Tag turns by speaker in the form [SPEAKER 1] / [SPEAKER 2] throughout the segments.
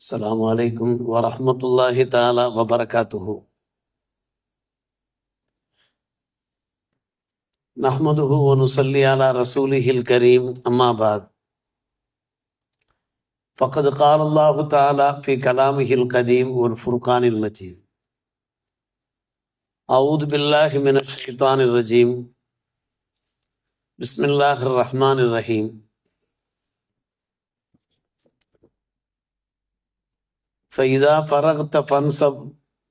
[SPEAKER 1] السلام عليكم ورحمة الله تعالى وبركاته. نحمده ونصلي على رسوله الكريم أما بعد فقد قال الله تعالى في كلامه القديم والفرقان المجيد أعوذ بالله من الشيطان الرجيم بسم الله الرحمن الرحيم فإذا فرغت فانصب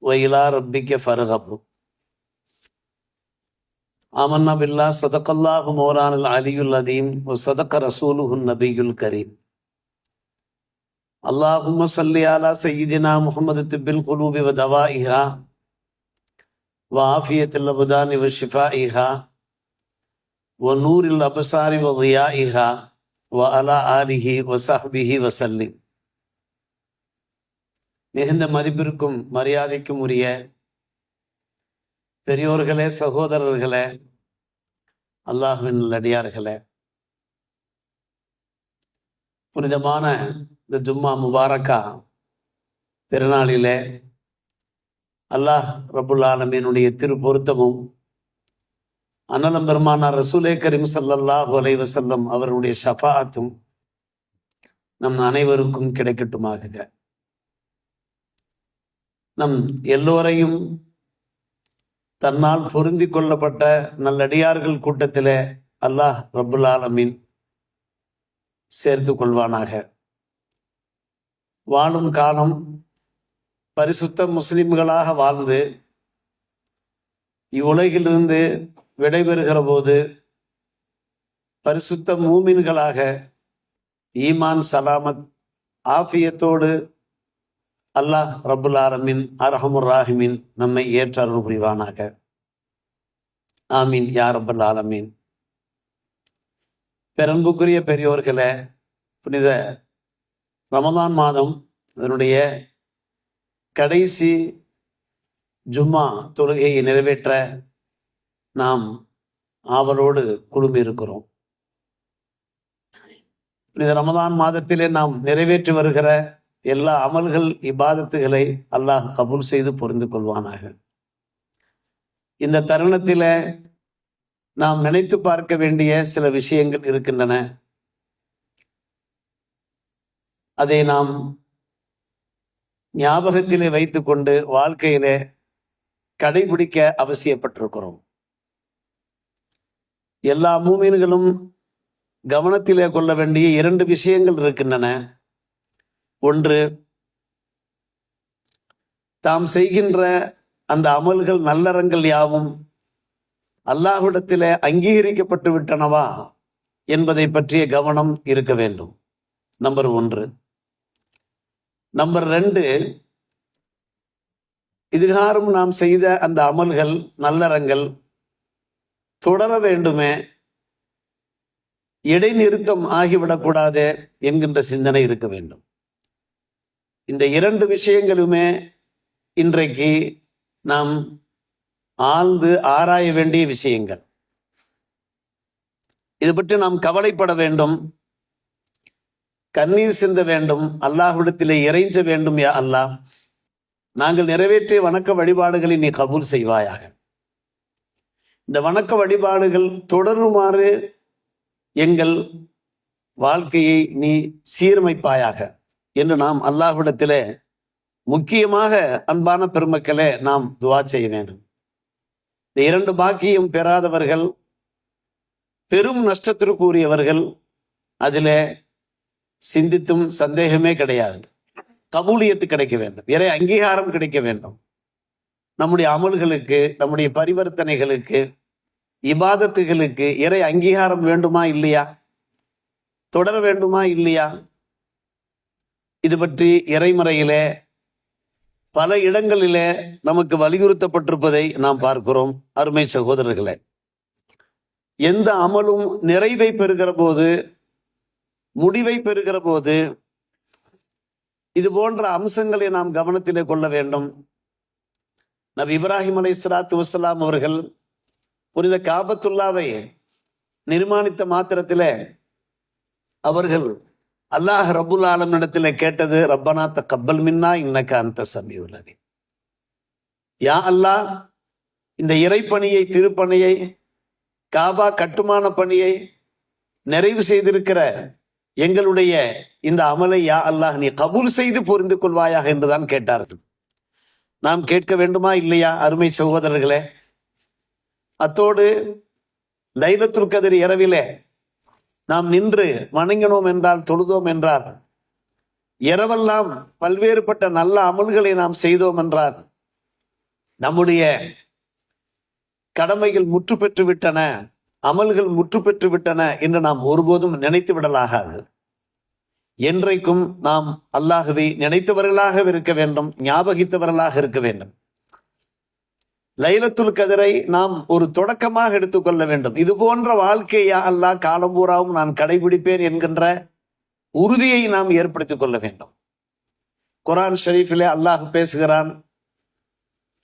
[SPEAKER 1] وإلى ربك فارغب. آمنا بالله صدق الله مولانا العلي العظيم وصدق رسوله النبي الكريم. اللهم صل على سيدنا محمد طب القلوب ودوائها وعافية الأبدان وشفائها ونور الأبصار وضيائها وعلى آله وصحبه وسلم. மிகுந்த மதிப்பிற்கும் மரியாதைக்கும் உரிய பெரியோர்களே, சகோதரர்களே, அல்லாஹ்வின் நல்லடியார்களே, புனிதமான இந்த ஜும்மா முபாரக்கா பெருநாளிலே அல்லாஹ் ரப்புல் ஆலமீனுடைய திரு பொருத்தமும் அன்னலம் பெருமானார் ரசூலே கரீம் ஸல்லல்லாஹு அலைஹி வஸல்லம் அவருடைய ஷஃபாஅத்தும் நம் அனைவருக்கும் கிடைக்கட்டுமாக. நம் எல்லோரையும் தன்னால் பொருந்தி கொள்ளப்பட்ட நல்லடியார்கள் கூட்டத்திலே அல்லாஹ் ரப்புல் ஆலமீன் சேர்த்து கொள்வானாக. வாழும் காலம் பரிசுத்த முஸ்லிம்களாக வாழ்ந்து இவ்வுலகிலிருந்து விடைபெறுகிற போது பரிசுத்த மூமின்களாக ஈமான் சலாமத் ஆஃபியத்தோடு அல்லாஹ் ரப்புல் ஆலமீன் அர்ஹமுர் ராஹிமீன் நம்மை ஏற்று அருள் புரிவானாக. ஆமீன் யா ரப்பல் ஆலமீன். பெரும்புக்குரிய பெரியோர்களே, புனித ரமதான் மாதம் அதனுடைய கடைசி ஜும்மா தொழுகையை நிறைவேற்ற நாம் ஆவலோடு குழுமி இருக்கிறோம். புனித ரமதான் மாதத்திலே நாம் நிறைவேற்றி வருகிற எல்லா அமல்கள் இபாதத்துகளை அல்லாஹ் கபூல் செய்து பொருந்து கொள்வானாக. இந்த தருணத்தில நாம் நினைத்து பார்க்க வேண்டிய சில விஷயங்கள் இருக்கின்றன. அதை நாம் ஞாபகத்திலே வைத்துக்கொண்டு வாழ்க்கையிலே கடைபிடிக்க அவசியப்பட்டிருக்கிறோம். எல்லா மூமின்களும் கவனத்திலே கொள்ள வேண்டிய இரண்டு விஷயங்கள் இருக்கின்றன. ஒன்று, தாம் செய்கின்ற அந்த அமல்கள் நல்லறங்கள் யாவும் அல்லாஹ்விடத்திலே அங்கீகரிக்கப்பட்டு விட்டனவா என்பதை பற்றிய கவனம் இருக்க வேண்டும். நம்பர் 1. நம்பர் 2, இதுகாரும் நாம் செய்த அந்த அமல்கள் நல்லறங்கள் தொடர வேண்டுமே, இடைநிறுத்தம் ஆகிவிடக்கூடாது என்கின்ற சிந்தனை இருக்க வேண்டும். இந்த இரண்டு விஷயங்களுமே இன்றைக்கு நாம் ஆழ்ந்து ஆராய வேண்டிய விஷயங்கள். இது பற்றி நாம் கவலைப்பட வேண்டும், கண்ணீர் சிந்த வேண்டும், அல்லாஹ்விடத்திலே இறைஞ்ச வேண்டும். யா அல்லாஹ், நாங்கள் நிறைவேற்றிய வணக்க வழிபாடுகளை நீ கபூல் செய்வாயாக. இந்த வணக்க வழிபாடுகள் தொடருமாறு எங்கள் வாழ்க்கையை நீ சீரமைப்பாயாக என்று நாம் அல்லாஹ்விடத்திலே முக்கியமாக அன்பான பெருமக்களே நாம் துஆ செய்ய வேண்டும். இந்த இரண்டு பாக்கியம் பெறாதவர்கள், பெரும் நஷ்டத்திற்குரியவர்கள், அதிலே சிந்தித்தும் சந்தேகமே கிடையாது. கபூலியத்து கிடைக்க வேண்டும், இறை அங்கீகாரம் கிடைக்க வேண்டும். நம்முடைய அமல்களுக்கு, நம்முடைய பரிவர்த்தனைகளுக்கு, இபாதத்துகளுக்கு இறை அங்கீகாரம் வேண்டுமா இல்லையா? தொடர வேண்டுமா இல்லையா? இது பற்றி இறைமறையிலே பல இடங்களிலே நமக்கு வலியுறுத்தப்பட்டிருப்பதை நாம் பார்க்கிறோம். அருமை சகோதரர்களே, எந்த அமலும் நிறைவை பெறுகிற போது, முடிவை பெறுகிற போது இது போன்ற அம்சங்களை நாம் கவனத்திலே கொள்ள வேண்டும். நபி இப்ராஹிம் அலைஹிஸ்ஸலாத்து வஸ்ஸலாம் அவர்கள் புனித காபத்துல்லாவை நிர்மாணித்த மாத்திரத்திலே அவர்கள் அல்லாஹ் ரப்புல் ஆலமீனிடத்தில் கேட்டது, ரப்பனா தக்கப்பல் மின்னா இன்னக அன்த ஸமீஉல் அலீம். யா அல்லாஹ், இந்த இறைப்பணியை, திருப்பணியை, காபா கட்டுமான பணியை நிறைவு செய்திருக்கிற எங்களுடைய இந்த அமலை யா அல்லாஹ் நீ கபூல் செய்து புரிந்து கொள்வாயாக என்றுதான் கேட்டார்கள். நாம் கேட்க வேண்டுமா இல்லையா அருமை சகோதரர்களே? அத்தோடு லைலத்துல் கத்ர் இரவிலே நாம் நின்று வணங்கினோம் என்றால், தொழுதோம் என்றால், இரவெல்லாம் பல்வேறுபட்ட நல்ல அமல்களை நாம் செய்தோம் என்றால், நம்முடைய கடமைகள் முற்று பெற்று விட்டன, அமல்கள் முற்று பெற்று விட்டன என்று நாம் ஒருபோதும் நினைத்து விடலாகாது. என்றைக்கும் நாம் அல்லாஹ்வை நினைத்தவர்களாக இருக்க வேண்டும், ஞாபகித்தவர்களாக இருக்க வேண்டும். லைலத்துல் கத்ரை நாம் ஒரு தொடக்கமாக எடுத்துக்கொள்ள வேண்டும். இது போன்ற வாழ்க்கையா அல்லாஹ் காலம் பூராவும் நான் கடைபிடிப்பேன் என்கின்ற உறுதியை நாம் ஏற்படுத்திக் கொள்ள வேண்டும். குர்ஆன் ஷரீஃபிலே அல்லாஹ் பேசுகிறான்,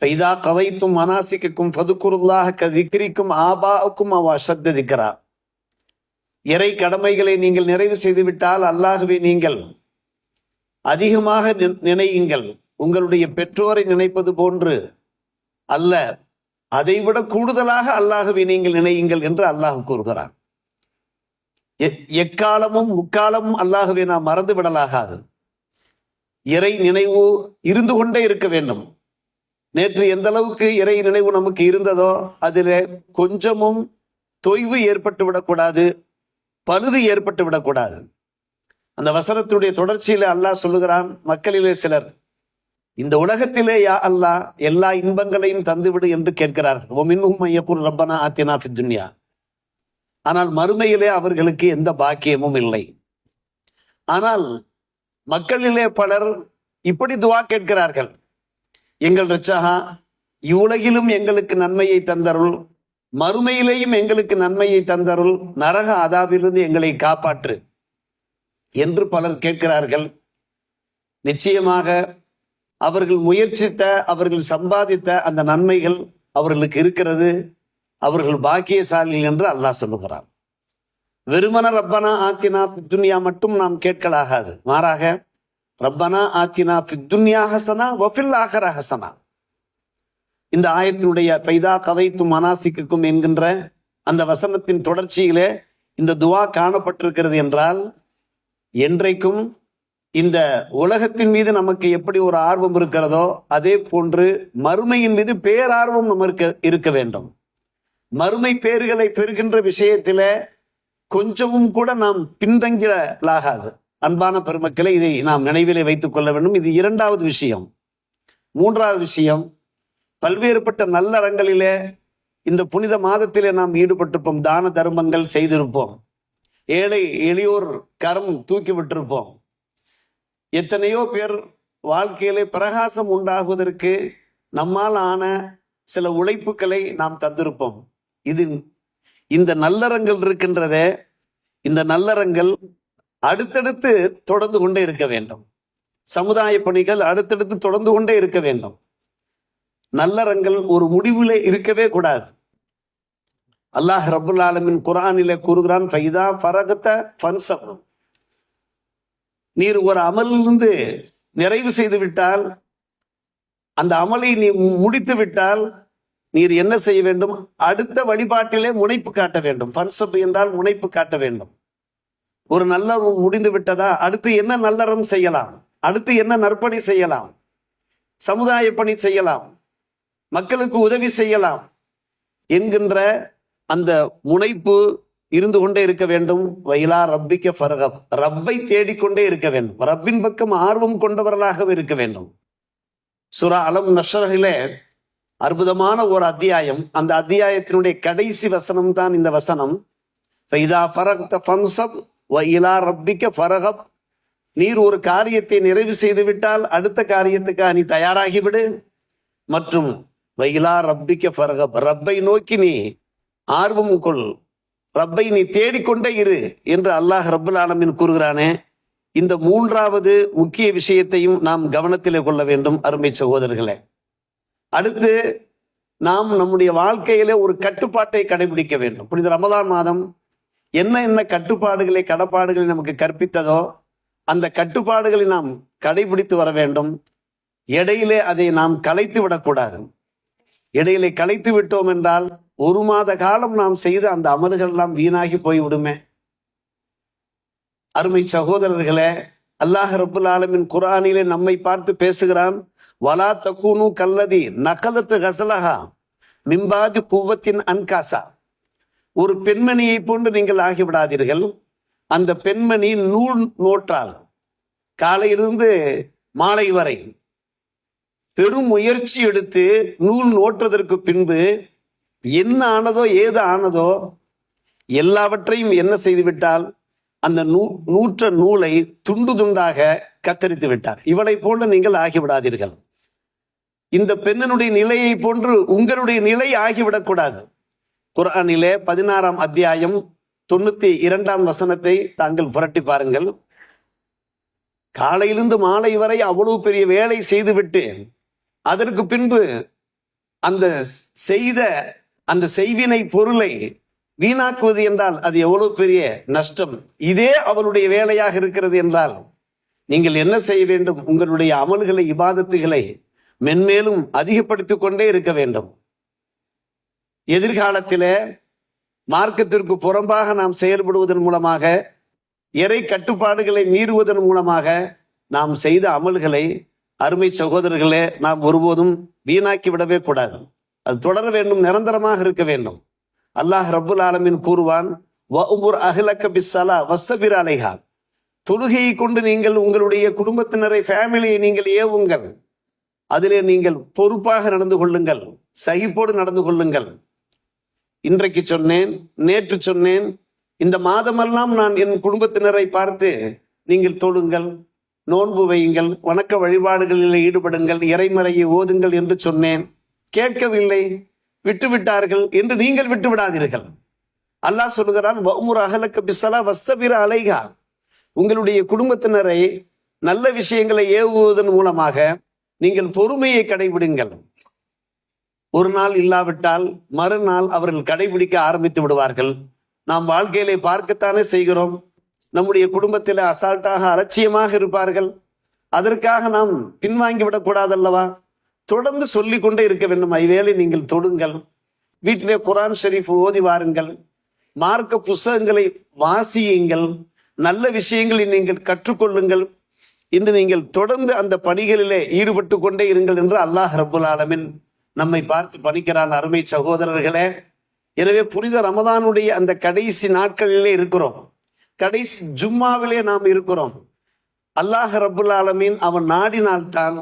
[SPEAKER 1] ஃபைதா கதைத்தும் மனாசிக்கும் ஃபதுக்குருல்லாஹ கதிக்ரிக்கும் ஆபாவுக்கும் அவ அஷத்த திக்ரா. இறை கடமைகளை நீங்கள் நிறைவு செய்து விட்டால் அல்லாஹ்வை நீங்கள் அதிகமாக நினையுங்கள். உங்களுடைய பெற்றோரை நினைப்பது போன்று அல்ல, அதைவிட கூடுதலாக அல்லாஹ்வை நீங்கள் நினையுங்கள் என்று அல்லாஹ் கூறுகிறான். எக்காலமும் முக்காலமும் அல்லாஹ்வை நாம் மறந்து விடலாகாது. இறை நினைவு இருந்து கொண்டே இருக்க வேண்டும். நேற்று எந்த அளவுக்கு இறை நினைவு நமக்கு இருந்ததோ அதிலே கொஞ்சமும் தொய்வு ஏற்பட்டு விடக்கூடாது, பழுது ஏற்பட்டு விடக்கூடாது. அந்த வசனத்துடைய தொடர்ச்சியில அல்லாஹ் சொல்லுகிறான், மக்களிலே சிலர் இந்த உலகத்திலே யா அல்லாஹ் எல்லா இன்பங்களையும் தந்துவிடு என்று கேட்கிறார்கள். ஒமின்ஹும் மையக்குர் ரப்பனா ஆத்தினா ஃபித் துன்யா. ஆனால் மறுமையிலே அவர்களுக்கு எந்த பாக்கியமும் இல்லை. ஆனால் மக்களிலே பலர் இப்படி துவா கேட்கிறார்கள், எங்கள் இரட்சகா, இவ்வுலகிலும் எங்களுக்கு நன்மையை தந்தருள், மறுமையிலேயும் எங்களுக்கு நன்மையை தந்தருள், நரக அதாபிலிருந்து எங்களை காப்பாற்று என்று பலர் கேட்கிறார்கள். நிச்சயமாக அவர்கள் முயற்சித்த, அவர்கள் சம்பாதித்த அந்த நன்மைகள் அவர்களுக்கு இருக்கிறது. அவர்கள் பாக்கியசாலிகள் என்று அல்லாஹ் சொல்லுகிறார். வெறுமன ரப்பனா ஆத்தினா ஃபித் துன்யா மட்டும் நாம் கேட்கலாகாது. மாறாக ரப்பனா ஆத்தினா ஃபித் துன்யா ஹஸனா வ ஃபில் ஆஹிரா ஹஸனா. இந்த ஆயத்தினுடைய ஃபைதா கதைத்தும் மனாசிக்கும் என்கின்ற அந்த வசனத்தின் தொடர்ச்சியிலே இந்த துவா காணப்பட்டிருக்கிறது என்றால், என்றைக்கும் இந்த உலகத்தின் மீது நமக்கு எப்படி ஒரு ஆர்வம் இருக்கிறதோ அதே போன்று மறுமையின் மீது பேரார்வம் நமக்கு இருக்க வேண்டும். மறுமை பேறுகளை பெறுகின்ற விஷயத்தில கொஞ்சமும் கூட நாம் பின்தங்கலாகாது. அன்பான பெருமக்களை, இதை நாம் நினைவிலே வைத்துக் கொள்ள வேண்டும். இது இரண்டாவது விஷயம். மூன்றாவது விஷயம், பல்வேறுபட்ட நல்லறங்களிலே இந்த புனித மாதத்திலே நாம் ஈடுபட்டிருப்போம். தான தர்மங்கள் செய்திருப்போம். ஏழை எளியோர் கரம் தூக்கி விட்டிருப்போம். எத்தனையோ பேர் வாழ்க்கையிலே பிரகாசம் உண்டாகுவதற்கு நம்மால் ஆன சில உழைப்புகளை நாம் தந்திருப்போம். இந்த நல்லறங்கள் இருக்கின்றதே, இந்த நல்லறங்கள் அடுத்தடுத்து தொடர்ந்து கொண்டே இருக்க வேண்டும். சமுதாய பணிகள் அடுத்தடுத்து தொடர்ந்து கொண்டே இருக்க வேண்டும். நல்லறங்கள் ஒரு முடிவிலே இருக்கவே கூடாது. அல்லாஹ் ரப்புல் ஆலமீன் குர்ஆனிலே கூறுகிறான், ஃபைதா ஃபரகத ஃபன்சப். நீர் ஒரு அமலிலிருந்து நிறைவு செய்து விட்டால், அந்த அமலை நீ முடித்து விட்டால், நீர் என்ன செய்ய வேண்டும்? அடுத்த வழிபாட்டிலே முனைப்பு காட்ட வேண்டும். ஃபன்சப் என்றால் முனைப்பு காட்ட வேண்டும். ஒரு நல்லறம் முடிந்து விட்டதா, அடுத்து என்ன நல்லறம் செய்யலாம், அடுத்து என்ன நற்பணி செய்யலாம், சமுதாய பணி செய்யலாம், மக்களுக்கு உதவி செய்யலாம் என்கின்ற அந்த முனைப்பு இருந்து கொண்டே இருக்க வேண்டும். வயலா ரப்பிக்க ஃபர்கப், ரப்பை தேடிக்கொண்டே இருக்க வேண்டும். ரப்பின் பக்கம் ஆர்வம் கொண்டவர்களாகவே இருக்க வேண்டும். சூரா அலம் நஷ்ரஹிலே அற்புதமான ஒரு அத்தியாயம். அந்த அத்தியாயத்தினுடைய கடைசி வசனம் தான் இந்த வசனம். ஃபைதா ஃபரக்த ஃபன்சப் வயலா ரப்பிக்க ஃபர்கப். நீர் ஒரு காரியத்தை நிறைவு செய்து விட்டால் அடுத்த காரியத்துக்காக நீ தயாராகிவிடு. மற்றும் வயலா ரப்பிக்க ஃபர்கப், ரப்பை நோக்கி நீ ஆர்வம் கொள், ரப்பை நீ தேடிக்கொண்டே இரு என்று அல்லாஹ் ரப்புல் ஆலமீன் கூறுகிறானே. இந்த மூன்றாவது முக்கிய விஷயத்தையும் நாம் கவனத்திலே கொள்ள வேண்டும் அருமை சகோதரர்களே. அடுத்து நாம் நம்முடைய வாழ்க்கையிலே ஒரு கட்டுப்பாட்டை கடைபிடிக்க வேண்டும். புனித ரமதான் மாதம் என்ன என்ன கட்டுப்பாடுகளை கடப்பாடுகளை நமக்கு கற்பித்ததோ அந்த கட்டுப்பாடுகளை நாம் கடைபிடித்து வர வேண்டும். இடையிலே அதை நாம் கலைத்து விடக்கூடாது. இடையிலே கலைத்து விட்டோம் என்றால் 1 மாத காலம் நாம் செய்த அந்த அமல்கள் எல்லாம் வீணாகி போய்விடுமே. அருமை சகோதரர்களே, அல்லாஹ் ரப்புல் ஆலமீன் குர்ஆனிலே நம்மை பார்த்து பேசுகிறான். வலா தக்கூனு கல்லதி நகலத்து கசலஹா மிம்பாதி குவத்தின் அன்காசா. ஒரு பெண்மணியை போன்று நீங்கள் ஆகிவிடாதீர்கள். அந்த பெண்மணி நூல் நோற்றால் காலையிலிருந்து மாலை வரை பெரும் முயற்சி எடுத்து நூல் நோற்றதற்கு பின்பு என்ன ஆனதோ ஏது ஆனதோ எல்லாவற்றையும் என்ன செய்து விட்டால் அந்த நூற்ற நூலை துண்டு துண்டாக கத்தரித்து விட்டார். இவளை போன்று நீங்கள் ஆகிவிடாதீர்கள். இந்த பெண்ணினுடைய நிலையை போன்று உங்களுடைய நிலை ஆகிவிடக்கூடாது. குர்ஆனிலே 16ஆம் அத்தியாயம் 92ஆம் வசனத்தை தாங்கள் புரட்டி பாருங்கள். காலையிலிருந்து மாலை வரை அவ்வளவு பெரிய வேலை செய்துவிட்டு அதற்கு பின்பு அந்த செய்த அந்த செய்வினை பொருளை வீணாக்குவது என்றால் அது எவ்வளவு பெரிய நஷ்டம். இதே அவளுடைய வேலையாக இருக்கிறது என்றால் நீங்கள் என்ன செய்ய வேண்டும்? உங்களுடைய அமல்களை, இபாதத்துகளை மென்மேலும் அதிகப்படுத்திக் கொண்டே இருக்க வேண்டும். எதிர்காலத்திலே மார்க்கத்திற்கு புறம்பாக நாம் செயல்படுவதன் மூலமாக, இறை கட்டுப்பாடுகளை மீறுவதன் மூலமாக நாம் செய்த அமல்களை, அருமை சகோதரர்களே, நாம் ஒருபோதும் வீணாக்கி விடவே கூடாது. அது தொடர வேண்டும், நிரந்தரமாக இருக்க வேண்டும். அல்லாஹ் ரப்புல் ஆலமீன் கூறுவான், வஉமுர் அஹ்லக பிஸ்ஸலா வஸ்ஸபிர் அலைஹா. தொழுகையை கொண்டு நீங்கள் உங்களுடைய குடும்பத்தினரை, ஃபேமிலியை நீங்கள் ஏவுங்கள். அதிலே நீங்கள் பொறுப்பாக நடந்து கொள்ளுங்கள், சகிப்போடு நடந்து கொள்ளுங்கள். இன்றைக்கு சொன்னேன், நேற்று சொன்னேன், இந்த மாதமெல்லாம் நான் என் குடும்பத்தினரை பார்த்து நீங்கள் தொழுங்கள், நோன்பு வையுங்கள், வணக்க வழிபாடுகளில் ஈடுபடுங்கள், இறைமறையை ஓதுங்கள் என்று சொன்னேன். கேட்கவில்லை, விட்டுவிட்டார்கள் என்று நீங்கள் விட்டு விடாதீர்கள். அல்லாஹ் சொல்லுகிறான், வஉமுர் அஹ்லக பிஸ்ஸலா வஸ்ஸபிர் அலைஹா. உங்களுடைய குடும்பத்தினரை நல்ல விஷயங்களை ஏவுவதன் மூலமாக நீங்கள் பொறுமையை கடைபிடிங்கள். ஒரு நாள் இல்லாவிட்டால் மறுநாள் அவர்கள் கடைபிடிக்க ஆரம்பித்து விடுவார்கள். நாம் வாழ்க்கையிலே பார்க்கத்தானே செய்கிறோம். நம்முடைய குடும்பத்தில் அசால்ட்டாக, அலட்சியமாக இருப்பார்கள். அதற்காக நாம் பின்வாங்கி விடக்கூடாதல்லவா? தொடர்ந்து சொல்லிக் கொண்டே இருக்க வேண்டும். ஐவேளை நீங்கள் தொடுங்கள், வீட்டிலே குர்ஆன் ஷரீஃப் ஓதி வாருங்கள், மார்க்க புஸ்தகங்களை வாசியுங்கள், நல்ல விஷயங்களை நீங்கள் கற்றுக்கொள்ளுங்கள். இன்று நீங்கள் தொடர்ந்து அந்த பணிகளிலே ஈடுபட்டு கொண்டே இருங்கள் என்று அல்லாஹ் ரப்புல் ஆலமீன் நம்மை பார்த்து பணிக்கிறான். அருமை சகோதரர்களே, எனவே புனித ரமதானுடைய அந்த கடைசி நாட்களிலே இருக்கிறோம். கடைசி ஜும்மாவிலே நாம் இருக்கிறோம். அல்லாஹ் ரப்புல் ஆலமீன் அவன் நாடினால்தான்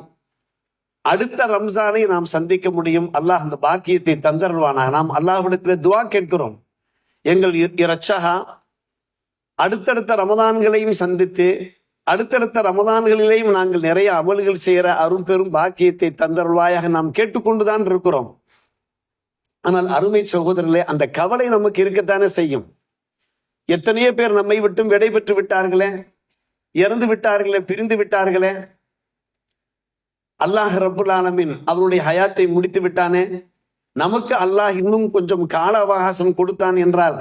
[SPEAKER 1] அடுத்த ரம்ஜானை நாம் சந்திக்க முடியும். அல்லாஹ் அந்த பாக்கியத்தை தந்தருவானாக. நாம் அல்லாஹ்விடத்திலே துஆ கேட்கிறோம். எங்கள் இரட்சகா, அடுத்தடுத்த ரமதான்களையும் சந்தித்து அடுத்தடுத்த ரமதான்களிலேயும் நாங்கள் நிறைய அமல்கள் செய்கிற அரும் பெரும் பாக்கியத்தை தந்தருள்வாயாக நாம் கேட்டுக்கொண்டுதான் இருக்கிறோம். ஆனால் அருமை சகோதரர்களே, அந்த கவலை நமக்கு இருக்கத்தானே செய்யும். எத்தனையோ பேர் நம்மை விட்டும் விடை பெற்று விட்டார்களே, இறந்து விட்டார்களே, பிரிந்து விட்டார்களே. அல்லாஹ் ரப்புல் ஆலமீன் அவருடைய ஹயாத்தை முடித்து விட்டானே. நமக்கு அல்லாஹ் இன்னும் கொஞ்சம் கால அவகாசம் கொடுத்தான் என்றால்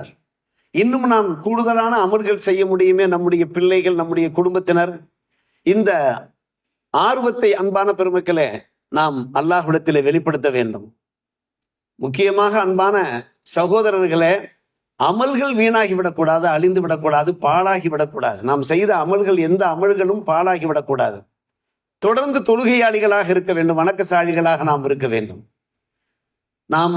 [SPEAKER 1] இன்னும் நாம் கூடுதலான அமல்கள் செய்ய முடியுமே. நம்முடைய பிள்ளைகள், நம்முடைய குடும்பத்தினர், இந்த ஆர்வத்தை அன்பான பெருமக்களே நாம் அல்லாஹ்விடத்திலே வெளிப்படுத்த வேண்டும். முக்கியமாக அன்பான சகோதரர்களே, அமல்கள் வீணாகி விடக்கூடாது, அழிந்து விடக்கூடாது, பாழாகி விடக்கூடாது. நாம் செய்த அமல்கள், எந்த அமல்களும் பாழாகி விடக்கூடாது. தொடர்ந்து தொழுகையாளிகளாக இருக்க வேண்டும், வணக்கசாலிகளாக நாம் இருக்க வேண்டும். நாம்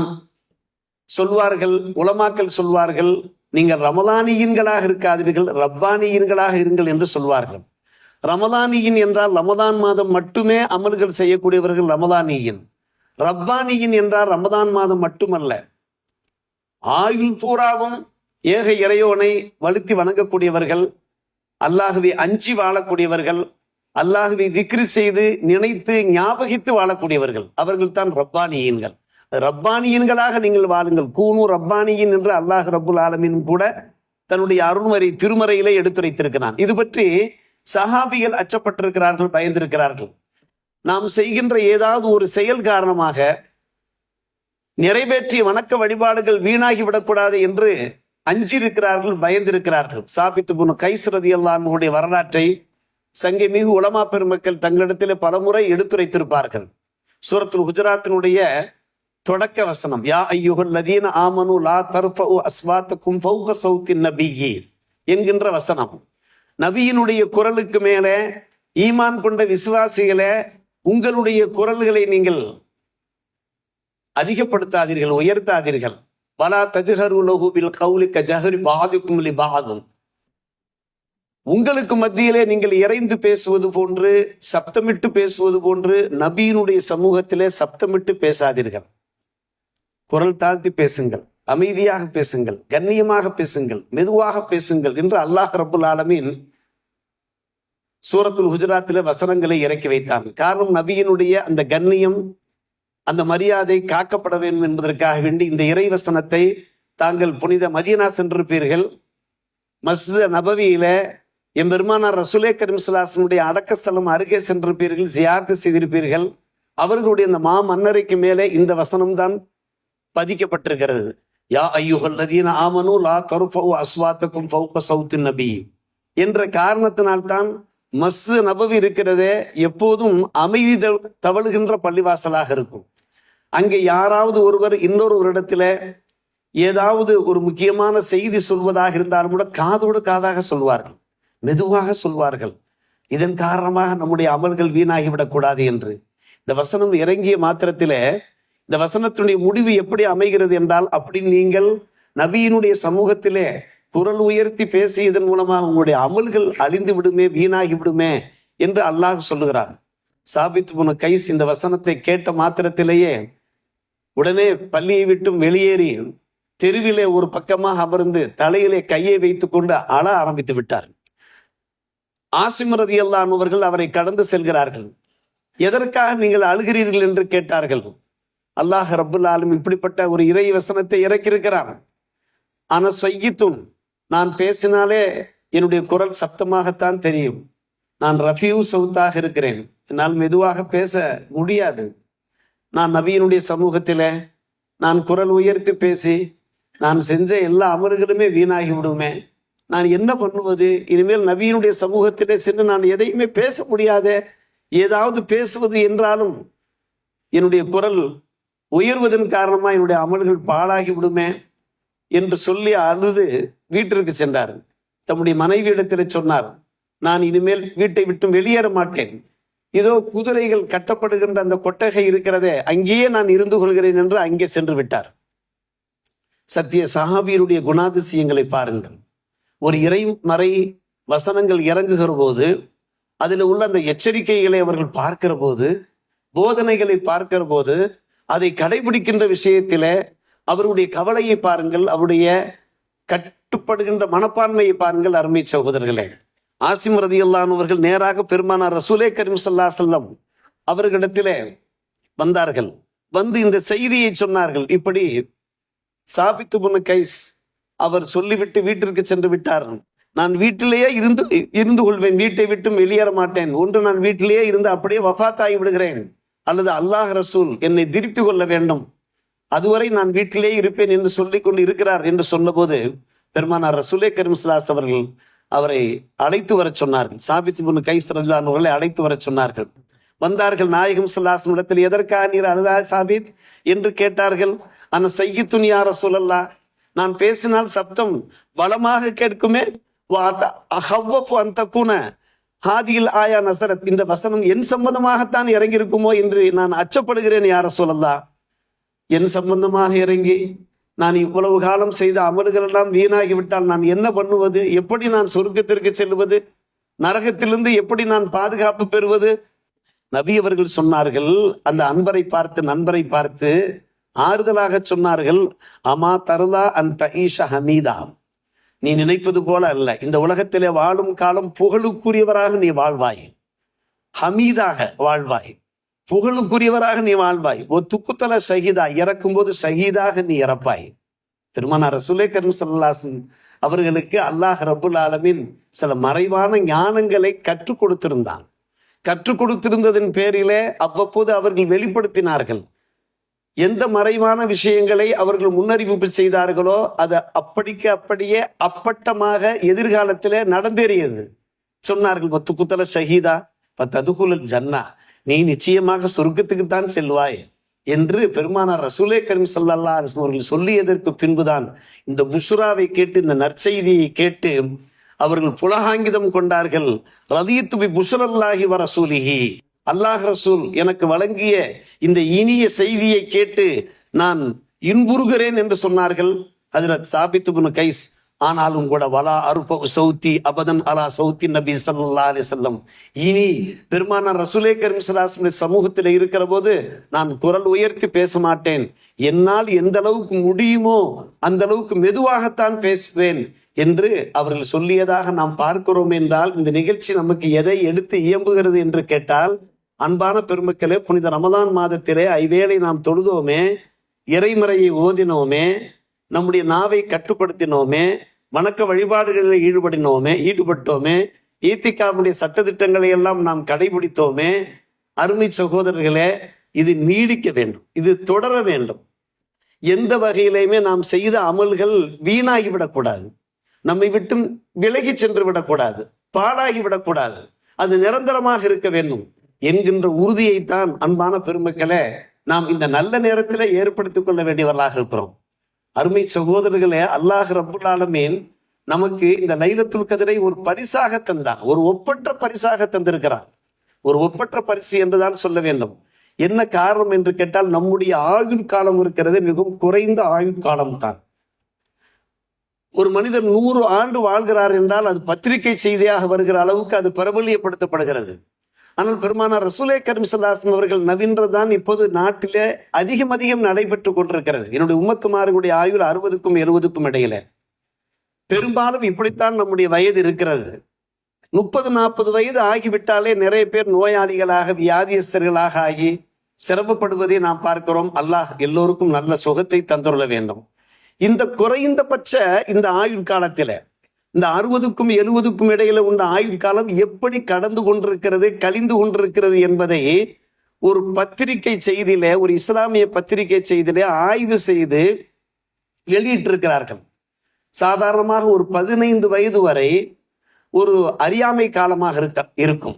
[SPEAKER 1] சொல்வார்கள், உலமாக்கள் சொல்வார்கள், நீங்கள் ரமதானியின்களாக இருக்காதீர்கள், ரப்பானியின்களாக இருங்கள் என்று சொல்வார்கள். ரமதானியின் என்றால் ரமதான் மாதம் மட்டுமே அமல்கள் செய்யக்கூடியவர்கள் ரமதானியின். ரப்பானியின் என்றால் ரமதான் மாதம் மட்டுமல்ல, ஆயுள் பூராவும் ஏக இறையோனை வலுத்தி வணங்கக்கூடியவர்கள், அல்லாஹ்வை அஞ்சி வாழக்கூடியவர்கள், அல்லாஹ்வை திக்ர் செய்து நினைத்து ஞாபகித்து வாழக்கூடியவர்கள், அவர்கள் தான் ரப்பானியீன்கள். ரப்பானியன்களாக நீங்கள் வாழுங்கள். கூனு ரப்பானியின் என்று அல்லாஹ் ரப்புல் ஆலமீன் கூட தன்னுடைய அருள்மறை திருமறையிலே எடுத்துரைத்திருக்கிறான். இது பற்றி சஹாபிகள் அச்சப்பட்டிருக்கிறார்கள், பயந்திருக்கிறார்கள். நாம் செய்கின்ற ஏதாவது ஒரு செயல் காரணமாக நிறைவேற்றிய வணக்க வழிபாடுகள் வீணாகி விடக்கூடாது என்று அஞ்சிருக்கிறார்கள், பயந்திருக்கிறார்கள். சாபித் இப்னு கைஸ் ரலியல்லாஹு அன்ஹுடைய வரலாற்றை சங்கை மிகு உலமா பெருமக்கள் தங்களிடத்தில் பலமுறை எடுத்துரைத்திருப்பார்கள். சூரத்துல் ஹுஜராத்தினுடைய தொடக்க வசனம், யா ஐயுஹல் லதீன ஆமனு லா தர்ஃபஉ அஸ்வாத்தக்கும் ஃபௌக ஸௌத்தின் நபிய்யி என்கின்ற வசனம். நபியினுடைய குரலுக்கு மேலே ஈமான் கொண்ட விசுவாசிகளே, உங்களுடைய குரல்களை நீங்கள் அதிகப்படுத்தாதீர்கள், உயர்த்தாதீர்கள். வலா தஜ்ஹரு லஹு பில் கௌலி கஜஹரி பாதுக்கும் லிபாதும், உங்களுக்கு மத்தியிலே நீங்கள் இறைந்து பேசுவது போன்று, சப்தமிட்டு பேசுவது போன்று நபியினுடைய சமூகத்திலே சப்தமிட்டு பேசாதீர்கள். குரல் தாழ்த்தி பேசுங்கள், அமைதியாக பேசுங்கள், கண்ணியமாக பேசுங்கள், மெதுவாக பேசுங்கள் என்று அல்லாஹ் ரப்புல் ஆலமீன் சூரத்துல் ஹுஜராத்திலே வசனங்களை இறக்கி வைத்தான். காரணம், நபியினுடைய அந்த கண்ணியம், அந்த மரியாதை காக்கப்பட வேண்டும் என்பதற்காக வேண்டி இந்த இறை வசனத்தை தாங்கள் புனித மதீனா சென்றிருப்பீர்கள். மஸ்ஜித் நபவியில எம்பெருமானார் ரசூலே கரீம் ஸல்லல்லாஹு அலைஹி வஸல்லம் அடக்கஸ்தலம் அருகே சென்றிருப்பீர்கள், ஜியாரத்து செய்திருப்பீர்கள். அவர்களுடைய அந்த மன்னரைக்கு மேலே இந்த வசனம்தான் பதிக்கப்பட்டிருக்கிறது. யா ஐயுஹல் லதீன ஆமனு லா தர்ஃபஉ அஸ்வாத்தக்கும் ஃபௌக ஸௌத்தின் நபி என்ற காரணத்தினால்தான் மஸ்ஜித் நபவி இருக்கிறதே எப்போதும் அமைதி தவழுகின்ற பள்ளிவாசலாக இருக்கும். அங்கே யாராவது ஒருவர் இன்னொரு இடத்துல ஏதாவது ஒரு முக்கியமான செய்தி சொல்வதாக இருந்தாலும் கூட காதோடு காதாக சொல்வார்கள், மெதுவாக சொல்வார்கள். இதன் காரணமாக நம்முடைய அமல்கள் வீணாகிவிடக்கூடாது என்று இந்த வசனம் இறங்கிய மாத்திரத்திலே இந்த வசனத்தினுடைய முடிவு எப்படி அமைகிறது என்றால், அப்படி நீங்கள் நபியினுடைய சமூகத்திலே குரல் உயர்த்தி பேசியதன் மூலமாக உங்களுடைய அமல்கள் அழிந்து விடுமே, வீணாகி விடுமே என்று அல்லாஹ் சொல்லுகிறார். சாபித் இப்னு கைஸ் இந்த வசனத்தை கேட்ட மாத்திரத்திலேயே உடனே பள்ளியை விட்டும் வெளியேறி தெருவிலே ஒரு பக்கமாக அமர்ந்து தலையிலே கையை வைத்துக் கொண்டு அழ ஆரம்பித்து விட்டார். ஆசிம் ரலியல்லாஹு அன்ஹு அவர்கள் அவரை கடந்து செல்கிறார்கள். எதற்காக நீங்கள் அழுகிறீர்கள் என்று கேட்டார்கள். அல்லாஹ் ரப்புல் ஆலமீன் இப்படிப்பட்ட ஒரு இறை வசனத்தை இறக்கியிருக்கிறான். ஆனா சையித்துன், நான் பேசினாலே என்னுடைய குரல் சப்தமாகத்தான் தெரியும். நான் ரஃபியூ சவுத்தாக இருக்கிறேன், என்னால் மெதுவாக பேச முடியாது. நான் நபியினுடைய சமூகத்திலே நான் குரல் உயர்த்தி பேசி நான் செஞ்ச எல்லா அமல்களுமே வீணாகி விடுமே. நான் என்ன பண்ணுவது? இனிமேல் நபியினுடைய சமூகத்திலே சென்று நான் எதையுமே பேச முடியாதே. ஏதாவது பேசுவது என்றாலும் என்னுடைய குரல் உயர்வதன் காரணமா என்னுடைய அமல்கள் பாழாகி விடுமே என்று சொல்லி அழுது வீட்டிற்கு சென்றார். தம்முடைய மனைவியிடத்தில் சொன்னார், நான் இனிமேல் வீட்டை விட்டு வெளியேற மாட்டேன். இதோ குதிரைகள் கட்டப்படுகின்ற அந்த கொட்டகை இருக்கிறதே, அங்கேயே நான் இருந்து கொள்கிறேன் என்று அங்கே சென்று விட்டார். சத்திய சஹாபியருடைய குணாதிசயங்களை பாருங்கள். ஒரு இறைமறை வசனங்கள் இறங்குகிற போது அதில் உள்ள அந்த எச்சரிக்கைகளை அவர்கள் பார்க்கிற போது, போதனைகளை பார்க்கிற போது, அதை கடைபிடிக்கின்ற விஷயத்திலே அவருடைய கவலையை பாருங்கள், அவருடைய கட்டுப்படுகின்ற மனப்பான்மையை பாருங்கள். அருமை சகோதரர்களே, ஆசிம் ரலியல்லாஹு அன்ஹு அவர்கள் நேராக பெருமானார் ரசூலே கரீம் ஸல்லல்லாஹு அலைஹி வஸல்லம் அவர்களிடத்திலே வந்தார்கள். வந்து இந்த செய்தியை சொன்னார்கள். இப்படி சாபித் இப்னு கைஸ் அவர் சொல்லிவிட்டு வீட்டிற்கு சென்று விட்டார். நான் வீட்டிலேயே இருந்து கொள்வேன், வீட்டை விட்டு வெளியேற மாட்டேன். ஒன்று நான் வீட்டிலேயே இருந்து அப்படியே வஃபாத்தாகி விடுகிறேன், அல்லது அல்லாஹ் ரசூல் என்னை திருப்தி கொள்ள வேண்டும், அதுவரை நான் வீட்டிலேயே இருப்பேன் என்று சொல்லிக் கொண்டு இருக்கிறார் என்று சொன்னபோது பெருமானார் ரசூலே கரீம் ஸல்லல்லாஹு அலைஹி வஸல்லம் அவர்கள் அவரை அழைத்து வர சொன்னார்கள். சாபித் இப்னு கைஸ் ரலியல்லாஹு அன்ஹு அவர்களை அழைத்து வர சொன்னார்கள். வந்தார்கள். நாயகம் ஸல்லல்லாஹு அலைஹி வஸல்லம் இடத்தில் எதற்காக நீர் அழுதா சாபித் என்று கேட்டார்கள். ஆனா சையித்துன் யா ரசூலல்லாஹ், நான் பேசினால் சப்தம் பலமாக கேட்குமே, ஹாதியில் ஆயா நசரத், இந்த வசனம் என் சம்பந்தமாகத்தான் இறங்கி இருக்குமோ என்று நான் அச்சப்படுகிறேன் யா ரசூலல்லாஹ். என் சம்பந்தமாக இறங்கி நான் இவ்வளவு காலம் செய்த அமல்கள் எல்லாம் வீணாகிவிட்டால் நான் என்ன பண்ணுவது? எப்படி நான் சொர்க்கத்திற்கு செல்வது? நரகத்திலிருந்து எப்படி நான் பாதுகாப்பு பெறுவது? நபி அவர்கள் சொன்னார்கள், அந்த அன்பரை பார்த்து, நண்பரை பார்த்து ஆறுதலாக சொன்னார்கள், அமா தருதா அந்த ஈஷா ஹமீதா, நீ நினைப்பது போல அல்ல. இந்த உலகத்திலே வாழும் காலம் புகழுக்குரியவராக நீ வாழ்வாய், ஹமீதாக வாழ்வாய், புகழுக்குரியவராக நீ வாழ்வாய். ஓ துக்குத்தல ஷஹீதா, இறக்கும் போது ஷஹீதாக நீ இறப்பாய். பெருமானார் ரசூலே கரீம் ஸல்லல்லாஹு அலைஹி வஸல்லம் அவர்களுக்கு அல்லாஹ் ரப்புல் ஆலமீன் சில மறைவான ஞானங்களை கற்றுக் கொடுத்திருந்தான். கற்றுக் கொடுத்திருந்ததன் பேரிலே அவ்வப்போது அவர்கள் வெளிப்படுத்தினார்கள். எந்த மறைவான விஷயங்களை அவர்கள் முன்னறிவிப்பு செய்தார்களோ அது அப்படியே அப்பட்டமாக எதிர்காலத்திலே நடந்தேறியது. சொன்னார்கள், பத்து குத்தல ஷஹீதா பத்ததுகுலல் ஜன்னா, நீ நிச்சயமாக சொர்க்கத்துக்குத்தான் செல்வாய் என்று பெருமானார் ரசூலே கரீம் ஸல்லல்லாஹு அலைஹி வஸல்லம் அவர்கள் சொல்லியதற்கு பின்புதான் இந்த புஷ்ராவை கேட்டு, இந்த நற்செய்தியை கேட்டு அவர்கள் புலகாங்கிதம் கொண்டார்கள். ரதியத்து பி புஷ்ரல்லாஹி வ ரசூலிஹி, அல்லாஹ் ரசூல் எனக்கு வழங்கிய இந்த இனிய செய்தியை கேட்டு நான் இன்புறுகிறேன் என்று சொன்னார்கள் ஹஜ்ரத் சாபித் இப்னு கைஸ். ஆனாலும் கூட வலா அருஃபு சௌத்தி அபதன் அலா சௌத்தி நபி ஸல்லல்லாஹு அலைஹி வஸல்லம், இனி பெருமானார் ரசூலே கரீம் ஸல்லல்லாஹு அலைஹி வஸல்லம் சமூகத்தில் இருக்கிற போது நான் குரல் உயர்த்தி பேச மாட்டேன், என்னால் எந்த அளவுக்கு முடியுமோ அந்த அளவுக்கு மெதுவாகத்தான் பேசுவேன் என்று அவர்கள் சொல்லியதாக நாம் பார்க்கிறோம். என்றால் இந்த நிகழ்ச்சி நமக்கு எதை எடுத்து இயம்புகிறது என்று கேட்டால், அன்பான பெருமக்களே, புனித ரமதான் மாதத்திலே ஐவேளை நாம் தொழுதோமே, இறைமறையை ஓதினோமே, நம்முடைய நாவை கட்டுப்படுத்தினோமே, வணக்க வழிபாடுகளில் ஈடுபட்டோமே, ஈத்திகாவுடைய சட்டதிட்டங்களை எல்லாம் நாம் கடைபிடித்தோமே. அருமை சகோதரர்களே, இது நீடிக்க வேண்டும், இது தொடர வேண்டும். எந்த வகையிலையுமே நாம் செய்த அமல்கள் வீணாகி விடக்கூடாது, நம்மை விட்டு விலகி சென்று விடக்கூடாது, பாழாகி விடக்கூடாது, அது நிரந்தரமாக இருக்க வேண்டும் என்கின்ற உறுதியைத்தான் அன்பான பெருமக்களே நாம் இந்த நல்ல நேரத்தில் ஏற்படுத்திக் கொள்ள வேண்டியவர்களாக இருக்கிறோம். அருமை சகோதரர்களே, அல்லாஹ் ரப்புல் ஆலமீன் நமக்கு இந்த லைலத்துல் கத்ரை ஒரு பரிசாக தந்தான், ஒரு ஒப்பற்ற பரிசாக தந்திருக்கிறான். ஒரு ஒப்பற்ற பரிசு என்றுதான் சொல்ல வேண்டும். என்ன காரணம் என்று கேட்டால், நம்முடைய ஆயுள் காலம் இருக்கிறது மிகவும் குறைந்த ஆயுள் காலம் தான். ஒரு மனிதர் 100 ஆண்டு வாழ்கிறார் என்றால் அது பத்திரிகை செய்தியாக வருகிற அளவுக்கு அது பிரபலியப்படுத்தப்படுகிறது. ஆனால் பெருமானார் ரசூலே கரீம் ஸல்லல்லாஹு அலைஹி வஸல்லம் அவர்கள் நவீன்றதான் இப்போது நாட்டிலே அதிகம் நடைபெற்று கொண்டிருக்கிறது. என்னுடைய உம்மத்துமார்களுடைய ஆயுள் 60க்கும் 70க்கும் இடையில. பெரும்பாலும் இப்படித்தான் நம்முடைய வயது இருக்கிறது. 30-40 வயது ஆகிவிட்டாலே நிறைய பேர் நோயாளிகளாக, வியாதியஸ்தர்களாக ஆகி சிரமப்படுவதை நாம் பார்க்கிறோம். அல்லாஹ் எல்லோருக்கும் நல்ல சுகத்தை தந்துள்ள வேண்டும். இந்த குறைந்தபட்ச இந்த ஆயுள் காலத்தில, இந்த 60க்கும் 70க்கும் இடையில உள்ள ஆயுள் காலம் எப்படி கடந்து கொண்டிருக்கிறது, கழிந்து கொண்டிருக்கிறது என்பதை ஒரு பத்திரிகை செய்தியில, ஒரு இஸ்லாமிய பத்திரிகை செய்தியில ஆய்வு செய்து வெளியிட்டிருக்கிறார்கள். சாதாரணமாக ஒரு 15 வயது வரை ஒரு அறியாமை காலமாக இருக்கும்,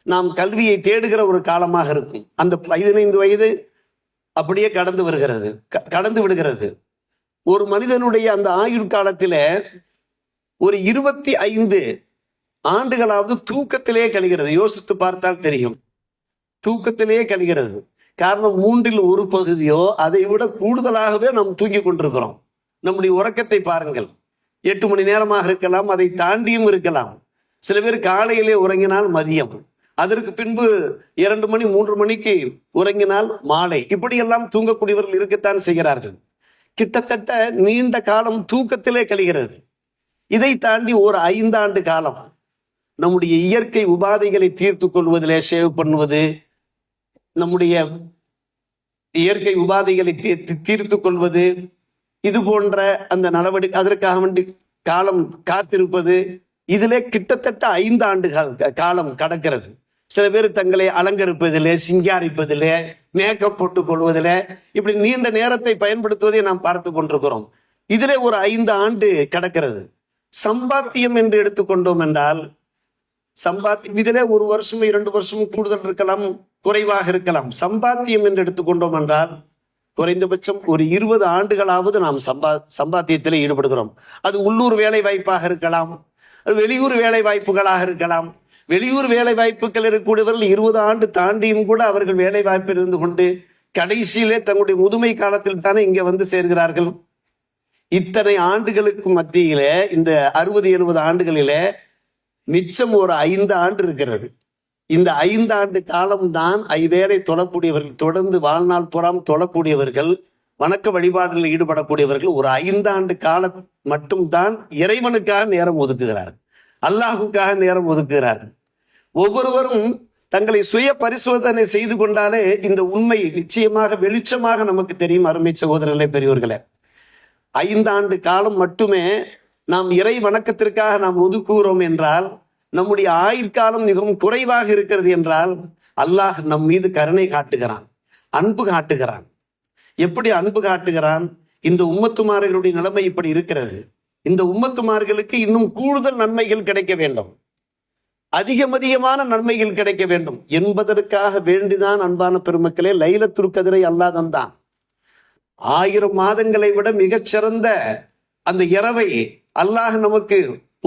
[SPEAKER 1] நாம் கல்வியை தேடுகிற ஒரு காலமாக இருக்கும். அந்த 15 வயது அப்படியே கடந்து விடுகிறது. ஒரு மனிதனுடைய அந்த ஆயுள் காலத்தில ஒரு 25 ஆண்டுகளாவது தூக்கத்திலே கழிகிறது. யோசித்து பார்த்தால் தெரியும், தூக்கத்திலே கழிகிறது. காரணம், 3ல் 1 பகுதியோ அதை விட கூடுதலாகவே நாம் தூங்கி கொண்டிருக்கிறோம். நம்முடைய உறக்கத்தை பாருங்கள், 8 மணி நேரமாக இருக்கலாம், அதை தாண்டியும் இருக்கலாம். சில பேர் காலையிலே உறங்கினால் மதியம், அதற்கு பின்பு 2 மணி 3 மணிக்கு உறங்கினால் மாலை, இப்படியெல்லாம் தூங்கக்கூடியவர்கள் இருக்கத்தான் செய்கிறார்கள். கிட்டத்தட்ட நீண்ட காலம் தூக்கத்திலே கழிகிறது. இதை தாண்டி ஒரு 5 ஆண்டு காலம் நம்முடைய இயற்கை உபாதைகளை தீர்த்து கொள்வதிலே, ஷேவ் பண்ணுவது, நம்முடைய இயற்கை உபாதைகளை தீர்த்து கொள்வது, இது போன்ற அந்த நடவடிக்கை, அதற்காக வேண்டி காலம் காத்திருப்பது, இதிலே கிட்டத்தட்ட 5 ஆண்டு காலம் கடக்கிறது. சில பேர் தங்களை அலங்கரிப்பதிலே, சிங்காரிப்பதிலே, மேக்கப் போட்டுக் கொள்வதிலே, இப்படி நீண்ட நேரத்தை பயன்படுத்துவதை நாம் பார்த்து கொண்டிருக்கிறோம். இதிலே ஒரு 5 ஆண்டு கடக்கிறது. சம்பாத்தியம் என்று எடுத்துக்கொண்டோம் என்றால், சம்பாத்தியம் இதிலே 1 வருஷம் 2 வருஷம் கூடுதல் இருக்கலாம், குறைவாக இருக்கலாம். சம்பாத்தியம் என்று எடுத்துக்கொண்டோம் என்றால் குறைந்தபட்சம் ஒரு 20 ஆண்டுகளாவது நாம் சம்பாத்தியத்தில் ஈடுபடுகிறோம். அது உள்ளூர் வேலை வாய்ப்பாக இருக்கலாம், வெளியூர் வேலை வாய்ப்புகளாக இருக்கலாம். வெளியூர் வேலை வாய்ப்புகள் இருக்கக்கூடியவர்கள் 20 ஆண்டு தாண்டியும் கூட அவர்கள் வேலை வாய்ப்பில் இருந்து கொண்டு கடைசியிலே தங்களுடைய முதுமை காலத்தில் தானே இங்கே வந்து சேர்கிறார்கள். இத்தனை ஆண்டுகளுக்கு மத்தியிலே, இந்த 60-70 ஆண்டுகளிலே மிச்சம் ஒரு 5 ஆண்டு இருக்கிறது. இந்த 5 ஆண்டு காலம்தான் ஐவேளை தொழக்கூடியவர்கள், தொடர்ந்து வாழ்நாள் புறம் தொழக்கூடியவர்கள், வணக்க வழிபாடுகளில் ஈடுபடக்கூடியவர்கள் ஒரு 5 ஆண்டு காலம் மட்டும்தான் இறைவனுக்காக நேரம் ஒதுக்குகிறார்கள், அல்லாஹுக்காக நேரம் ஒதுக்குகிறார்கள். ஒவ்வொருவரும் தங்களை சுய பரிசோதனை செய்து கொண்டாலே இந்த உண்மை நிச்சயமாக வெளிச்சமாக நமக்கு தெரியும். அருமை சகோதரர்களே, பெரியோர்களே, 5 ஆண்டு காலம் மட்டுமே நாம் இறை வணக்கத்திற்காக நாம் ஒதுக்குகிறோம் என்றால், நம்முடைய ஆயுட்காலம் மிகவும் குறைவாக இருக்கிறது என்றால், அல்லாஹ் நம் மீது கருணை காட்டுகிறான், அன்பு காட்டுகிறான். எப்படி அன்பு காட்டுகிறான்? இந்த உம்மத்துமார்களுடைய நிலைமை இப்படி இருக்கிறது, இந்த உம்மத்துமார்களுக்கு இன்னும் கூடுதல் நன்மைகள் கிடைக்க வேண்டும். அதிகமான நன்மைகள் கிடைக்க வேண்டும் என்பதற்காக வேண்டிதான் அன்பான பெருமக்களே லைலத்துல் கத்ரை அல்லாஹ் தந்தான். 1000 மாதங்களை விட மிகச்சிறந்த அந்த இரவை அல்லாஹ் நமக்கு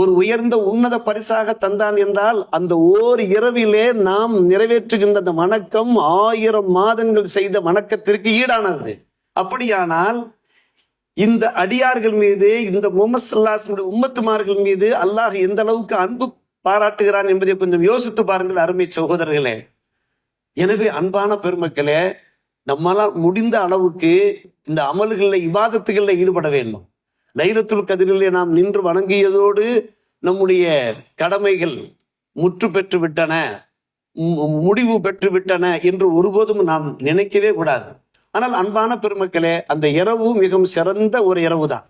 [SPEAKER 1] ஒரு உயர்ந்த உன்னத பரிசாக தந்தான் என்றால் அந்த ஓர் இரவிலே நாம் நிறைவேற்றுகின்ற அந்த வணக்கம் 1000 மாதங்கள் செய்த வணக்கத்திற்கு ஈடானது. அப்படியானால் இந்த அடியார்கள் மீது, இந்த முஹம்மது ஸல்லல்லாஹு அலைஹி வஸல்லம் உம்மத்துமார்கள் மீது அல்லாஹ் எந்த அளவுக்கு அன்பு பாராட்டுகிறான் என்பதை கொஞ்சம் யோசித்து பாருங்கள் அருமை சகோதரர்களே. எனவே அன்பான பெருமக்களே, நம்மளால் முடிந்த அளவுக்கு இந்த அமல்களில் இபாதத்துகளில் ஈடுபட வேண்டும். லைலத்துல் கத்ரிலே நாம் நின்று வணங்கியதோடு நம்முடைய கடமைகள் முற்று பெற்று விட்டன, முடிவு பெற்று விட்டன என்று ஒருபோதும் நாம் நினைக்கவே கூடாது. ஆனால் அன்பான பெருமக்களே, அந்த இரவு மிகவும் சிறந்த ஒரு இரவு தான்.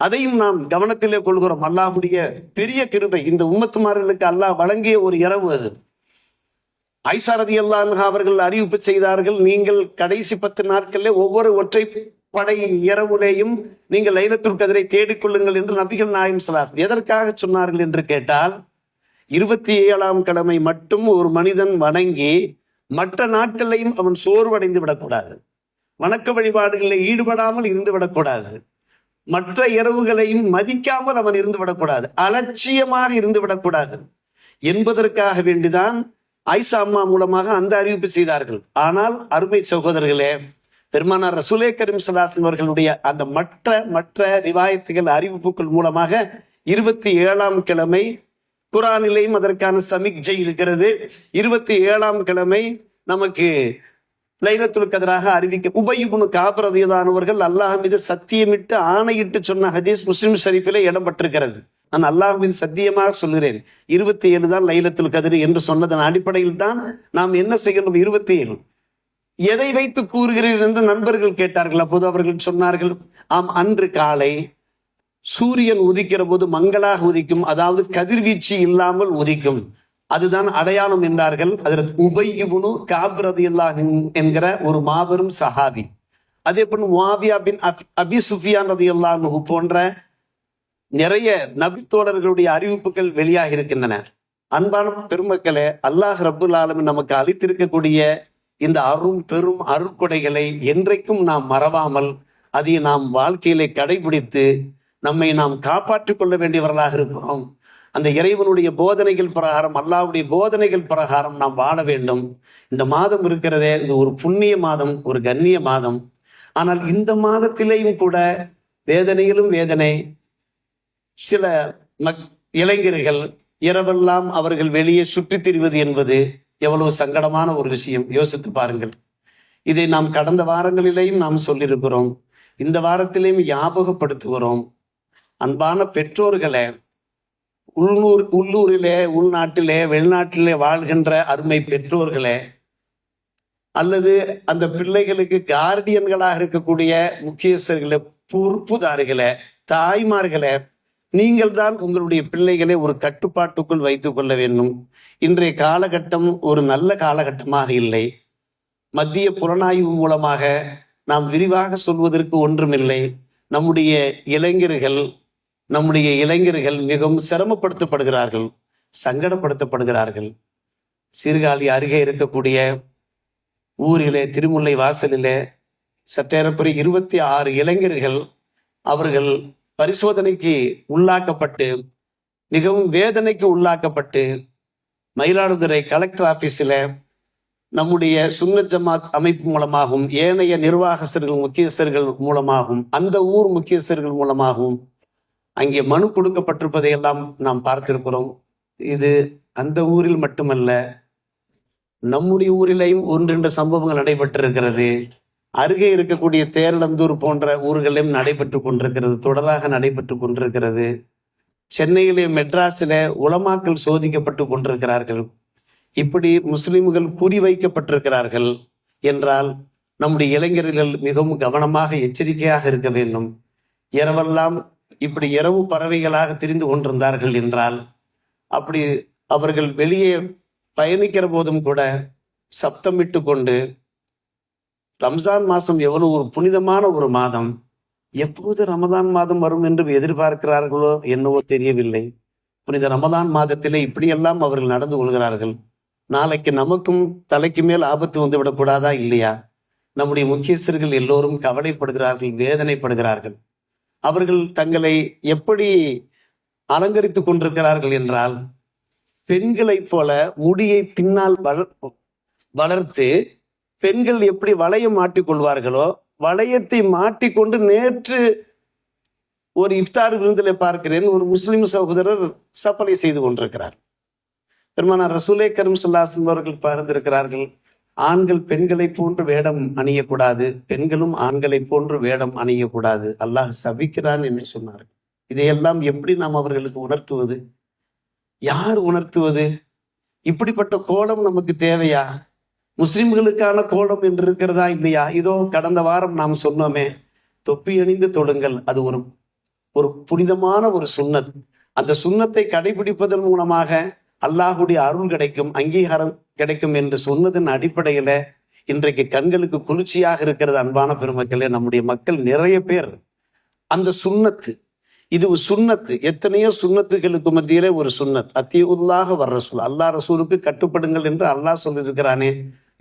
[SPEAKER 1] அதையும் நாம் கவனத்திலே கொள்கிறோம். அல்லாஹ்வுடைய பெரிய கிருபை, இந்த உம்மத்துமார்களுக்கு அல்லாஹ் வழங்கிய ஒரு இரவு அது. ஆயிஷா ரலியல்லாஹு அன்ஹா அவர்கள் அறிவிப்பு செய்தார்கள், நீங்கள் கடைசி 10 நாட்களிலே ஒவ்வொரு ஒற்றை படை இரவுலேயும் நீங்கள் லைலத்துல் கத்ரை தேடிக்கொள்ளுங்கள் என்று நபிகள் நாயகம் ஸல்லல்லாஹு அலைஹி வஸல்லம் எதற்காக சொன்னார்கள் என்று கேட்டால், 27ஆம் கிழமை மட்டும் ஒரு மனிதன் வணங்கி மற்ற நாட்களையும் அவன் சோர்வடைந்து விடக்கூடாது, வணக்க வழிபாடுகளில் ஈடுபடாமல் இருந்து விடக்கூடாது, மற்ற இரவுகளையும் மதிக்காமல் அவன் இருந்து விடக்கூடாது, அலட்சியமாக இருந்து விடக்கூடாது என்பதற்காக வேண்டிதான் ஆயிஷா அம்மா மூலமாக அந்த அறிவிப்பு செய்தார்கள். ஆனால் அருமை சகோதரர்களே, பெருமானார் ரசூலே கரீம் ஸல்லல்லாஹு அலைஹி வஸல்லம் அவர்களுடைய அந்த மற்ற ரிவாயத்துகள் அறிவிப்புகள் மூலமாக 27ஆம் கிழமை குர்ஆனிலேயும் அதற்கான சமிக்ஜை இருக்கிறது. 27ஆம் கிழமை நமக்கு லைலத்துல் கத்ராக அறிவிக்க உபய் இப்னு கஅப் ரலியல்லாஹு அன்ஹு அவர்கள் அல்லாஹ் மீது சத்தியமிட்டு ஆணையிட்டு சொன்ன ஹதீஸ் முஸ்லிம் ஷரீஃபிலே இடம்பெற்றிருக்கிறது. நான் அல்லாஹ் மீது சத்தியமாக சொல்கிறேன், 27 தான் லைலத்துல் கத்ர் என்று சொன்னதன் அடிப்படையில் தான் நாம் என்ன செய்யணும். 27 எதை வைத்து கூறுகிறீர்கள் என்று நண்பர்கள் கேட்டார்கள். அப்போது அவர்கள் சொன்னார்கள், ஆம், அன்று காலை சூரியன் உதிக்கிற போது மங்களாக உதிக்கும், அதாவது கதிர்வீச்சு இல்லாமல் உதிக்கும், அதுதான் அடையாளம் என்றார்கள். அதில் உபய் இப்னு கஅப் ரலியல்லாஹு என்கிற ஒரு மாபெரும் சஹாபி, அதே போல் முஆவியா பின் அபி சுஃபியான் ரலியல்லாஹு அன்ஹு போன்ற நிறைய நபி தோழர்களுடைய அறிவிப்புகள் வெளியாக இருக்கின்றன. அன்பான பெருமக்களே, அல்லாஹ் ரப்புல் ஆலமீன் நமக்கு அளித்திருக்கக்கூடிய இந்த பெரும் அருட்கொடைகளை என்றைக்கும் நாம் மறவாமல் அதை நாம் வாழ்க்கையிலே கடைபிடித்து நம்மை நாம் காப்பாற்றிக் கொள்ள வேண்டியவர்களாக இருக்கிறோம். அந்த இறைவனுடைய போதனைகள் பிரகாரம், அல்லாஹ்வுடைய போதனைகள் பிரகாரம் நாம் வாழ வேண்டும். இந்த மாதம் இருக்கிறதே, இது ஒரு புண்ணிய மாதம், ஒரு கண்ணிய மாதம். ஆனால் இந்த மாதத்திலேயும் கூட வேதனையிலும் வேதனை. சில இளைஞர்கள் இரவெல்லாம் அவர்கள் வெளியே சுற்றித் திரிவது என்பது எவ்வளவு சங்கடமான ஒரு விஷயம். யோசித்து பாருங்கள். இதை நாம் கடந்த வாரங்களிலேயும் நாம் சொல்லியிருக்கிறோம், இந்த வாரத்திலேயும் ஞாபகப்படுத்துகிறோம். அன்பான பெற்றோர்களே, உள்ளூரிலே, உள்நாட்டிலே, வெளிநாட்டிலே வாழ்கின்ற அருமை பெற்றோர்களே, அல்லது அந்த பிள்ளைகளுக்கு கார்டியன்களாக இருக்கக்கூடிய முக்கியஸ்தர்களே, பொறுப்புதாரிகளே, தாய்மார்களே, நீங்கள் தான் உங்களுடைய பிள்ளைகளை ஒரு கட்டுப்பாட்டுக்குள் வைத்துக் கொள்ள வேண்டும். இன்றைய காலகட்டம் ஒரு நல்ல காலகட்டமாக இல்லை. மத்திய புலனாய்வு மூலமாக நாம் விரிவாக சொல்வதற்கு ஒன்றுமில்லை. நம்முடைய இளைஞர்கள் மிகவும் சிரமப்படுத்தப்படுகிறார்கள், சங்கடப்படுத்தப்படுகிறார்கள். சீர்காழி அருகே இருக்கக்கூடிய ஊரிலே, திருமுல்லை வாசலிலே சற்றேறக்குறைய 26 இளைஞர்கள் அவர்கள் பரிசோதனைக்கு உள்ளாக்கப்பட்டு, மிகவும் வேதனைக்கு உள்ளாக்கப்பட்டு, மயிலாடுதுறை கலெக்டர் ஆபீஸில் நம்முடைய சுன்னத் ஜமாத் அமைப்பு மூலமாகவும், ஏனைய நிர்வாகஸ்தர்கள் முக்கியஸ்தர்கள் மூலமாகவும், அந்த ஊர் முக்கியஸ்தர்கள் மூலமாகவும் அங்கே மனு கொடுக்கப்பட்டிருப்பதை எல்லாம் நாம் பார்த்திருக்கிறோம். இது அந்த ஊரில் மட்டுமல்ல, நம்முடைய ஊரிலேயும் 1-2 சம்பவங்கள் நடைபெற்றிருக்கிறது. அருகே இருக்கக்கூடிய தேரளந்தூர் போன்ற ஊர்களிலும் நடைபெற்று கொண்டிருக்கிறது, தொடராக நடைபெற்று கொண்டிருக்கிறது. சென்னையிலே, மெட்ராஸிலே உலமாக்கள் சோதிக்கப்பட்டு கொண்டிருக்கிறார்கள். இப்படி முஸ்லிம்கள் குறிவைக்கப்பட்டிருக்கிறார்கள் என்றால் நம்முடைய இளைஞர்கள் மிகவும் கவனமாக, எச்சரிக்கையாக இருக்க வேண்டும். இரவெல்லாம் இப்படி இரவு பறவைகளாக திரிந்து கொண்டிருந்தார்கள் என்றால், அப்படி அவர்கள் வெளியே பயணிக்கிற போதும் கூட சப்தமிட்டு கொண்டு, ரம்ஜான் மாதம் எவ்வளவு ஒரு புனிதமான ஒரு மாதம், எப்போது ரமதான் மாதம் வரும் என்று எதிர்பார்க்கிறார்களோ என்னவோ தெரியவில்லை. புனித ரமதான் மாதத்திலே இப்படியெல்லாம் அவர்கள் நடந்து கொள்கிறார்கள். நாளைக்கு நமக்கும் தலைக்கு மேல் ஆபத்து வந்து விடக்கூடாதா இல்லையா? நம்முடைய முக்கியஸ்தர்கள் எல்லோரும் கவலைப்படுகிறார்கள், வேதனைப்படுகிறார்கள். அவர்கள் தங்களை எப்படி அலங்கரித்துக் கொண்டிருக்கிறார்கள் என்றால், பெண்களைப் போல முடியை பின்னால் வளர்த்து பெண்கள் எப்படி வளையம் மாட்டிக்கொள்வார்களோ வளையத்தை மாட்டிக்கொண்டு நேற்று ஒரு இஃப்தார் விருந்தில் பார்க்கிறேன், ஒரு முஸ்லிம் சகோதரர் சப்பலை செய்து கொண்டிருக்கிறார். பெருமானார் ரசூலே கரீம் ஸல்லல்லாஹு அலைஹி வஸல்லம் அவர்கள் பகிர்ந்திருக்கிறார்கள், ஆண்கள் பெண்களை போன்று வேடம் அணியக்கூடாது, பெண்களும் ஆண்களை போன்று வேடம் அணியக்கூடாது, அல்லாஹ் சபிக்கிறான் என்று சொன்னார்கள். இதையெல்லாம் எப்படி நாம் அவர்களுக்கு உணர்த்துவது? யார் உணர்த்துவது? இப்படிப்பட்ட கோலம் நமக்கு தேவையா? முஸ்லிம்களுக்கான கோலம் என்று இருக்கிறதா இல்லையா? இதோ கடந்த வாரம் நாம் சொன்னோமே, தொப்பி அணிந்து தொழுங்கள், அது ஒரு ஒரு புனிதமான ஒரு சுன்னத். அந்த சுன்னத்தை கடைபிடிப்பதன் மூலமாக அல்லாஹுடைய அருள் கிடைக்கும், அங்கீகாரம் கிடைக்கும் என்று சொன்னதன் அடிப்படையில இன்றைக்கு கண்களுக்கு குளிர்ச்சியாக இருக்கிறது. அன்பான பெருமக்களே, நம்முடைய மக்கள் நிறைய பேர் அந்த சுன்னத்து, இது ஒரு சுன்னத்து, எத்தனையோ சுன்னத்துகளுக்கு மத்தியிலே ஒரு சுன்னத், அத்தியுல்லாஹ வர் ரசூல், அல்லாஹ் ரசூலுக்கு கட்டுப்படுங்கள் என்று அல்லாஹ் சொல்லியிருக்கிறானே.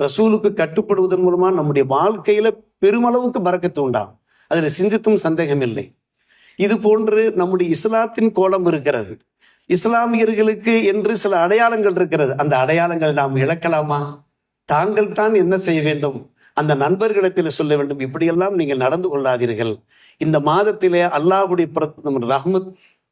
[SPEAKER 1] ரசூலுக்கு கட்டுப்படுவதன் மூலமா நம்முடைய வாழ்க்கையில பெருமளவுக்கு பரக்கத்து உண்டாகும், அதில் சிந்தித்தும் சந்தேகம் இல்லை. இது போன்று நம்முடைய இஸ்லாத்தின் கோலம் இருக்கிறது. இஸ்லாமியர்களுக்கு என்று சில அடையாளங்கள் இருக்கிறது. அந்த அடையாளங்கள் நாம் இழக்கலாமா? தாங்கள் தான் என்ன செய்ய வேண்டும்? அந்த நண்பர்களிடத்தில் சொல்ல வேண்டும், இப்படியெல்லாம் நீங்கள் நடந்து கொள்ளாதீர்கள். இந்த மாதத்திலே அல்லாஹ்வுடைய ரஹ்மத்,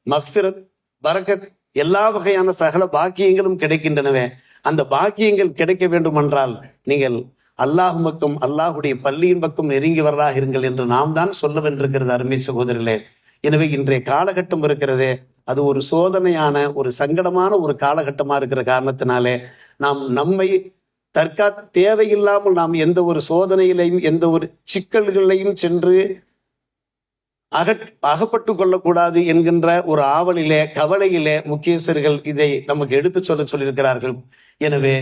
[SPEAKER 1] மக்ஃபிரத், பரக்கத், எல்லா வகையான சகல பாக்கியங்களும் கிடைக்கின்றனவே. அந்த பாக்கியங்கள் கிடைக்க வேண்டும் என்றால் நீங்கள் அல்லாஹ் பக்கம், அல்லாஹுடைய பள்ளியின் பக்கம் நெருங்கி வரலாக இருங்கள் என்று நாம் தான் சொல்ல வேண்டியிருக்கிறது அருமை சகோதரர்களே. எனவே இன்றைய காலகட்டம் இருக்கிறதே, அது ஒரு சோதனையான, ஒரு சங்கடமான ஒரு காலகட்டமா இருக்கிற காரணத்தினாலே நாம் நம்மை தேவையில்லாமல் நாம் எந்த ஒரு சோதனையிலையும் எந்த ஒரு சிக்கல்களையும் சென்று அகப்பட்டு கொள்ளக்கூடாது என்கின்ற ஒரு ஆவலிலே, கவலையிலே முக்கியஸ்தர்கள் இதை நமக்கு எடுத்து சொல்லியிருக்கிறார்கள். எனவே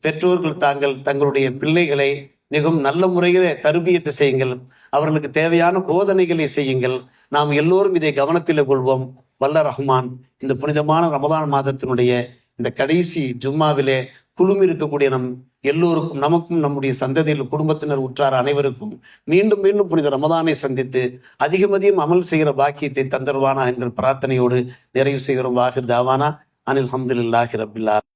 [SPEAKER 1] பெற்றோர்கள் தங்களுடைய பிள்ளைகளை மிகவும் நல்ல முறையிலே தர்பியத்து செய்யுங்கள், அவர்களுக்கு தேவையான போதனைகளை செய்யுங்கள். நாம் எல்லோரும் இதை கவனத்தில் கொள்வோம். வல்ல ரஹ்மான் இந்த புனிதமான ரமதான் மாதத்தினுடைய இந்த கடைசி ஜும்மாவிலே குழுமி இருக்கக்கூடிய நம் எல்லோருக்கும், நமக்கும், நம்முடைய சந்ததியில் குடும்பத்தினர் உற்றார் அனைவருக்கும் மீண்டும் மீண்டும் புனித ரமதானை சந்தித்து அதிகம் அமல் செய்கிற பாக்கியத்தை தந்தருவானா என்ற பிரார்த்தனையோடு நிறைவு செய்கிறோம். வாஹிர் தாவானா அனில் ஹம்துலில்லாஹி ரப்பில் ஆலமீன்.